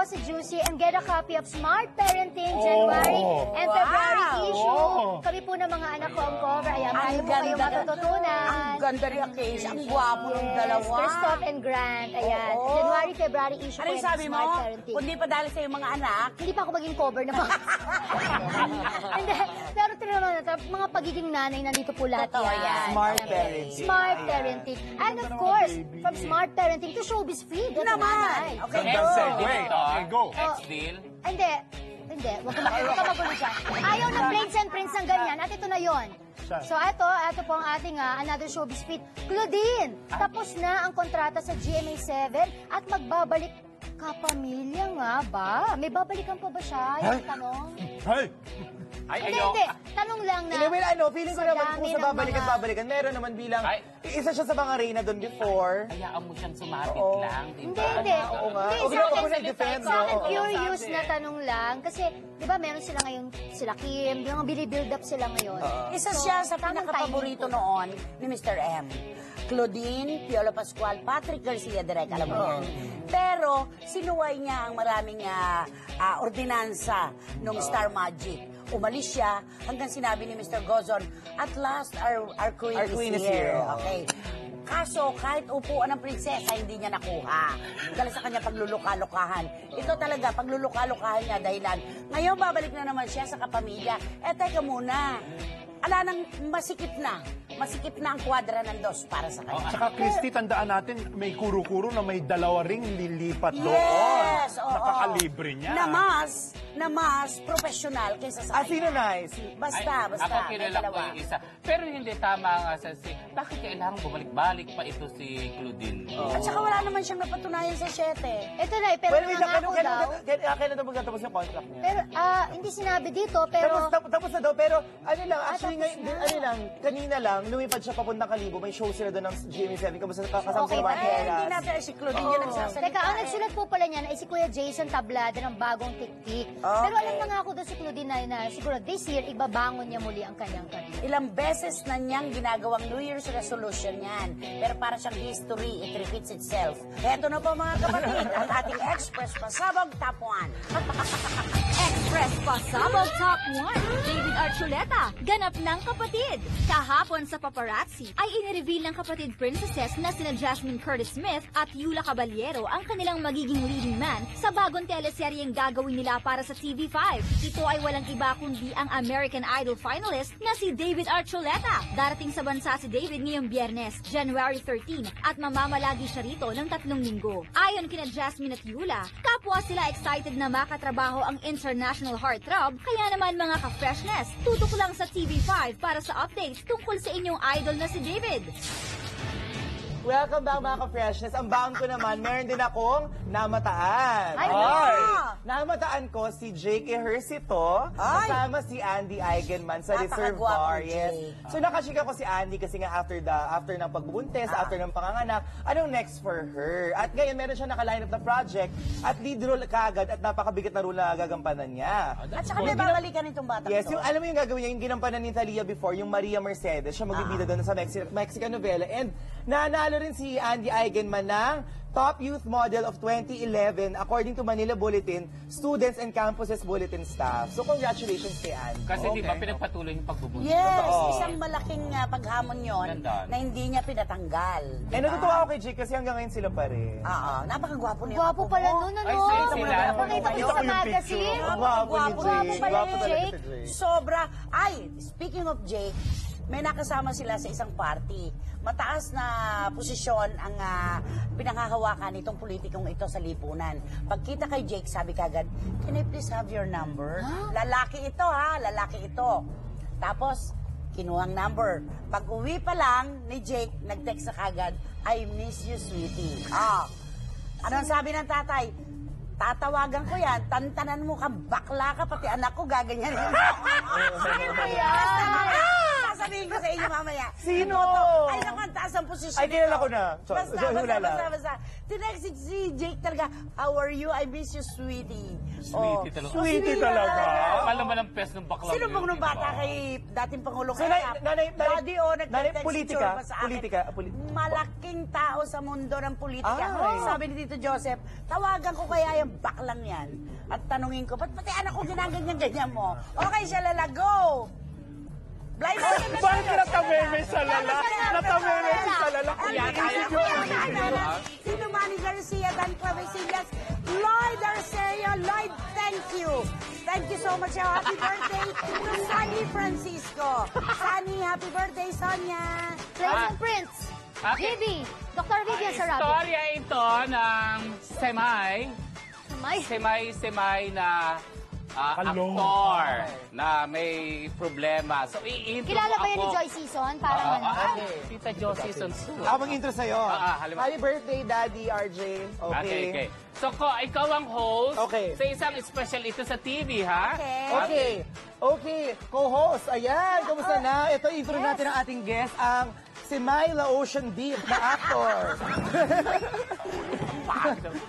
si Juicy and get a copy of Smart Parenting January and February issue. Kami po ng mga anak ko ang cover. Ayan, marami po kayong matututunan. Ang ganda rin ang case. Ang gwapo ng dalawa. Christoph and Grant. Ayan. January, February issue Ano po yung yan, sabi mo? Smart Parenting. Kung di pa dahil sa iyong mga anak, Hindi pa ako maging cover na mga... Hindi. Pero tinaman natin, mga pagiging nanay, nandito po lahat Totoo yan. yan. Smart parenting. Smart parenting. And of course, from smart parenting to showbiz feed. naman. Okay, Ganda go. segue. Okay, go. Ex-deal. Hindi. Hindi. Huwag ka magulo dyan. Ayaw ng Prince and Prince ng ganyan. At ito na yon. So ito po ang ating another showbiz feed. Claudine, tapos na ang kontrata sa GMA7 at magbabalik kapamilya nga ba? May babalikan pa ba siya? Yung tanong. Hey! Hindi, hindi. Tanong lang na. Hindi, well, feeling ko sa naman dami kung sa ng babalikan, mga- babalikan, meron naman bilang, Ay. isa siya sa mga reyna doon before. Hayaan mo siyang sumapit Oo. lang. Hindi, hindi. Oo nga. Hindi, Huwag sa na akin- ako na-defend, Sa akin, no? curious na tanong lang. Kasi, di ba, meron sila ngayon, sila Kim, yung binibuild up sila ngayon. Isa So, siya sa tamang pinakapaborito timing po. noon ni Mr. M. Claudine, Piolo Pascual, Patrick Garcia Direk, alam mo yan. Pero, sinuway niya ang maraming ordinansa nung Star Magic. Umalis siya hanggang sinabi ni Mr. Gozon, at last, our queen is here. Okay. Kaso, kahit upuan ng prinsesa, hindi niya nakuha. Dahil sa kanya pagluluka-lukahan. Ito talaga, pagluluka-lukahan niya dahilan. Ngayon, babalik na naman siya sa kapamilya. Teka muna. Ala nang masikip na. Masikip na ang kwadra ng dos para sa kanya. Tsaka Christy, tandaan natin, may kuro-kuro na may dalawa ring lilipat doon. Yes! Oo. Nakakalibre niya. Na mas professional kaysa sa Ah, sino nice? Basta. Ako may kilala ko dalawa. yung isa. Pero hindi tama nga sa bakit kailangan bumalik-balik pa ito si Claudine? At saka wala naman siyang napatunayan sa 7. Ito na, pero Well, wait, nangako daw. kailan daw magtatapos yung contract niya? Pero, hindi sinabi dito, pero... Tapos na daw, pero ano lang, actually, tapos na. ano lang, kanina lang, lumipad siya papuntang Kalibo, may show sila doon ng GMA7, kasama Okay, sa mga Hindi natin si Claudine yun nagsasalita. Teka, ang nagsulat po pala niyan ay si Kuya Jason Tablada ng Bagong Tiktik. Okay. Pero alam na nga ako doon si Claudine na siguro this year, ibabangon niya muli ang kanyang career. Ilang beses na niyang ginagawang New Year's resolution yan. Pero para siyang history, it repeats itself. Heto na po mga kapatid, ang ating Express Pasabog Top 1. Express Pasabog Top 1, David Archuleta, ganap ng kapatid. Kahapon sa paparazzi ay inireveal ng kapatid princesses na sina Jasmine Curtis Smith at Yula Caballero ang kanilang magiging leading man sa bagong teleseryeng gagawin nila para sa TV5. Ito ay walang iba kundi ang American Idol finalist na si David Archuleta. Darating sa bansa si David ngayong Biyernes, January 13 at mamamalagi siya rito ng 3 linggo. Ayon kina Jasmine at Yula, kapwa sila excited na makatrabaho ang international heartthrob, kaya naman mga ka-freshness, tutok lang sa TV5 para sa updates tungkol sa inyong idol na si David. Welcome back mga ka-freshness. Ang baon ko naman, meron din akong namataan. Ay, Namataan ko si Jake Ejercito, kasama si Andy Eigenman sa Reserve Napakagwapo, Bar. Yes. Jake. So nakachika ko si Andy kasi nga after ng pagbubuntis, after ng panganganak, anong next for her? At ngayon meron siya naka-line up na project at lead role kagad at napakabigat na role na gagampanan niya. At saka may babalikan itong batang Yes, to. yung alam mo yung gagawin niya, yung ginampanan ni Thalia before, yung Maria Mercedes, siya magbibida doon sa Mexican novela. And nanalo rin si Andy Eigenman ng Top Youth Model of 2011 according to Manila Bulletin, Students and Campuses Bulletin Staff. So congratulations kay Andy. Kasi di ba pinagpatuloy yung pagbubuntis? Yes, Totoo. isang malaking paghamon yon Ganda. na hindi niya pinatanggal. Eh, natutuwa ako kay Jake kasi hanggang ngayon sila pa rin. Oo, napakagwapo niya. Gwapo pala nun, ano? Ay, sila. Nakita ko sa magazine. Ang gwapo ni Gwapo Jake. pala Gwapo ni talaga Jake. si Jake. Sobra. Ay, speaking of Jake, may nakasama sila sa isang party. Mataas na posisyon ang pinanghahawakan nitong politikong ito sa lipunan. Pagkita kay Jake, sabi kagad, can I please have your number? Lalaki ito lalaki ito. Tapos, kinuhang number. Pag uwi pa lang ni Jake, nag-text na kagad, I miss you, sweetie. Ano ang sabi ng tatay? Tatawagan ko yan, tantanan mo ka, bakla ka, pati anak ko, gaganyan. Sino ba yan? Sasabihin ko sa inyo mamaya. Sino? Ay, naku, ang taas ang posisyon. Ay, kilala nito. ko na. Basta. Tinext si Jake talaga, how are you? I miss you, sweetie. Sweetie talaga. Sweetie talaga. Kapal naman ang pes ng bakla. Sino bang nung bata kay dating Pangulong? So, nanay, Daddy, nagte-text politika, picture pa sa akin. Malaking tao sa mundo ng politika. Ay. Sabi ni Tito Joseph, tawagan ko kaya yung baklang yan. At tanungin ko, ba't pati anak ko ginaganyan-ganyan mo? Okay, siya go! Blind item na Bakit tayo. natameme sa lala? Natameme sa lala. Sino Manny Garcia, Dan Clavesillas, Lloyd Arceo. Lloyd, thank you. Thank you so much. Happy birthday to Sunny Francisco. Sunny, happy birthday, Sonia. Prince and Prince. Okay. Vivi. Dr. Vivian Sarabi. Istorya ito ng May. semay na Hello. aktor na may problema. So, i-intro Kilala mo ba yan ni ako. Joy Season? Parang ano? Tita Jo Season 2. Ako mag-intro sa'yo. halimbawa. Happy birthday, Daddy RJ. Okay. So, ikaw ang host Okay. sa isang special ito sa TV, ha? Okay, co-host. Ayan, kamusta na? Ito, intro natin ang ating guest, ang si Myla Ocean Deep na actor.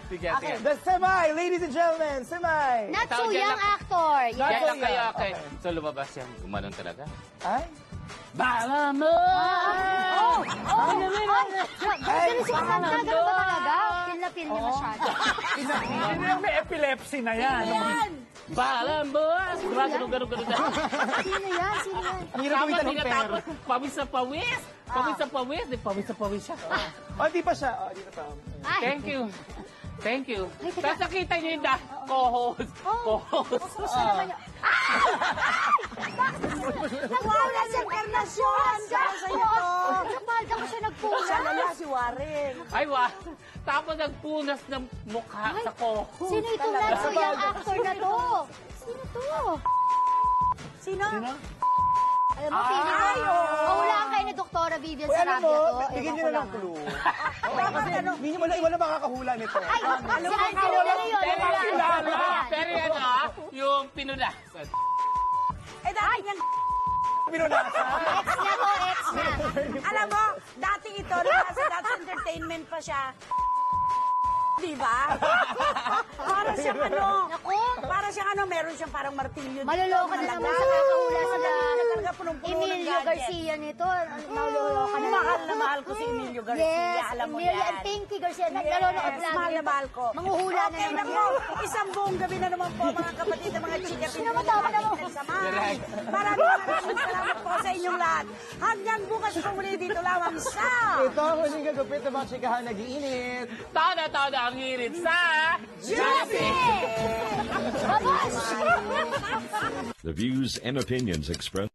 Sige, sige. The Semay, ladies and gentlemen, Semay. Not so Tawag yan young lang. actor. Not Yan so lang kayo, young. okay. So, lumabas yan. Gumanon talaga. Ay? Bala mo! Oh! Ganun siya kanta. Ganun ba talaga? Feel na feel niya masyado. Hindi yung may epilepsy na yan. Bala mo! Diba, ganun. Sino yan? Sino yan? Ang hirap gawin tanong pero. Tapos, pawis sa pawis. Pawis sa pawis. Di pawis sa pawis siya. Oh, di pa siya. Oh, di pa. Ay. Thank you. Thank you. Ay, teka. Tapos nakita niyo yung co-host. Co-host. Gusto naman niya. Wala siyang karnasyon. Para sa'yo to. Sa palda ko siya nagpunas. Siya lala si Warren. Ay, wa. Tapos nagpunas ng mukha sa co-host. Sino itong not so young actor na to? Sino to? Sino? Alam mo, feeling ko. Ay, oo. Mahulaan kayo ni Dr. Vivian Uy, alam Sarabia mo, to. bigyan Ewan niyo ko na ng lang. clue. Dapat ano? Hindi niyo wala makakahula nito. Ay, si Angelo na yun. Pero yan, yung pinunas. Eh, dati niyang... Pinunasa. Ex niya to, ex niya. Alam mo, dati ito, nasa That's Entertainment pa siya. Di ba? Para siyang ano, Naku, para siyang ano, meron siyang parang martilyo dito. maloloka na naman sa kakahula sila. Talaga punong-puno ng Emilio gadget. Garcia nito. Maloloka na. Mahal na mahal ko si Emilio Garcia, Yes, alam mo Emilio yan. and Pinky Garcia. Yes, Naloloka mahal na mahal ko. Manghuhula na Okay naman na yan. po, isang buong gabi na naman po mga kapatid na mga chika. Tama na mo. Maraming salamat po sa inyong lahat. Hanggang bukas po muli dito lamang sa... Ito ang huling gagupit ng mga chikahan nag-iinit. Tada ang hirit sa... Juicy! Babos! The views and opinions expressed